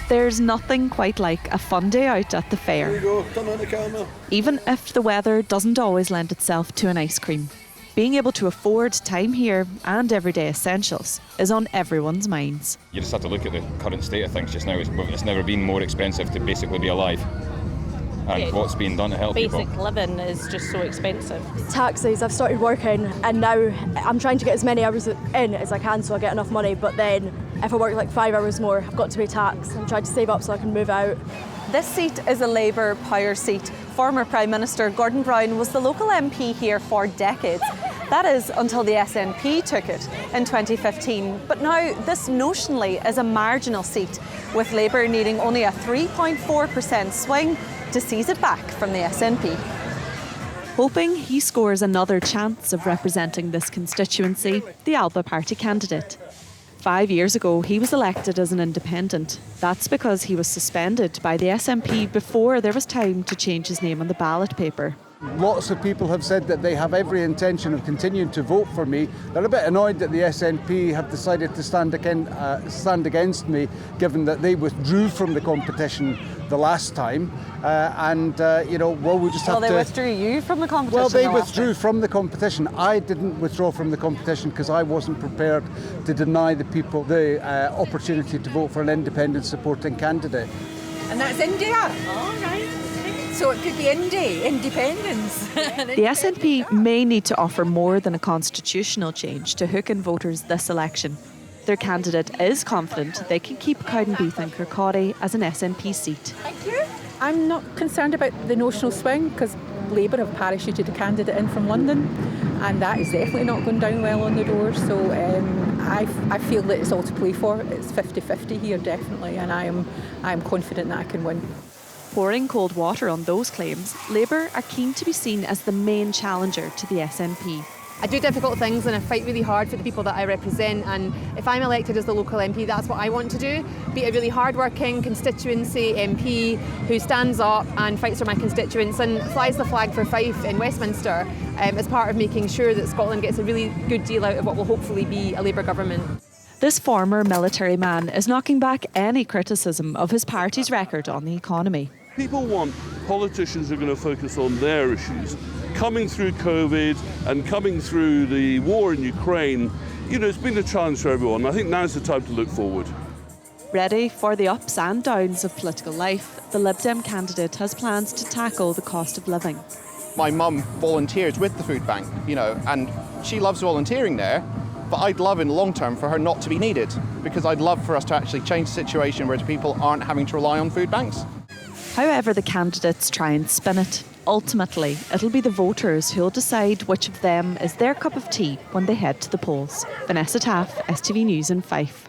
There's nothing quite like a fun day out at the fair. There you go, turn on the camera. Even if the weather doesn't always lend itself to an ice cream. Being able to afford time here and everyday essentials is on everyone's minds. You just have to look at the current state of things just now. It's never been more expensive to basically be alive. And what's being done to help people? Basic living is just so expensive. Taxis, I've started working and now I'm trying to get as many hours in as I can so I get enough money, but then if I work like 5 hours more, I've got to pay tax. I'm trying to save up so I can move out. This seat is a Labour power seat. Former Prime Minister Gordon Brown was the local MP here for decades. That is until the SNP took it in 2015. But now this notionally is a marginal seat, with Labour needing only a 3.4% swing to seize it back from the SNP. Hoping he scores another chance of representing this constituency, the Alba Party candidate. 5 years ago, he was elected as an independent. That's because he was suspended by the SNP before there was time to change his name on the ballot paper. Lots of people have said that they have every intention of continuing to vote for me. They're a bit annoyed that the SNP have decided to stand against me, given that they withdrew from the competition the last time. We'll just have to... Well, they withdrew you from the competition. Well, they withdrew from the competition. I didn't withdraw from the competition because I wasn't prepared to deny the people the opportunity to vote for an independent supporting candidate. And that's India. All right. So it could be independence. The SNP may need to offer more than a constitutional change to hook in voters this election. Their candidate is confident they can keep Cowdenbeath and Kirkcaldy as an SNP seat. Thank you. I'm not concerned about the notional swing because Labour have parachuted a candidate in from London and that is definitely not going down well on the doors. So I feel that it's all to play for. It's 50-50 here definitely, and I am confident that I can win. Pouring cold water on those claims, Labour are keen to be seen as the main challenger to the SNP. I do difficult things and I fight really hard for the people that I represent, and if I'm elected as the local MP, that's what I want to do. Be a really hard-working constituency MP who stands up and fights for my constituents and flies the flag for Fife in Westminster as part of making sure that Scotland gets a really good deal out of what will hopefully be a Labour government. This former military man is knocking back any criticism of his party's record on the economy. People want politicians who are going to focus on their issues. Coming through COVID and coming through the war in Ukraine, it's been a challenge for everyone. I think now's the time to look forward. Ready for the ups and downs of political life, the Lib Dem candidate has plans to tackle the cost of living. My mum volunteers with the food bank, and she loves volunteering there, but I'd love in the long term for her not to be needed, because I'd love for us to actually change the situation where people aren't having to rely on food banks. However the candidates try and spin it, ultimately it'll be the voters who'll decide which of them is their cup of tea when they head to the polls. Vanessa Taaffe, STV News in Fife.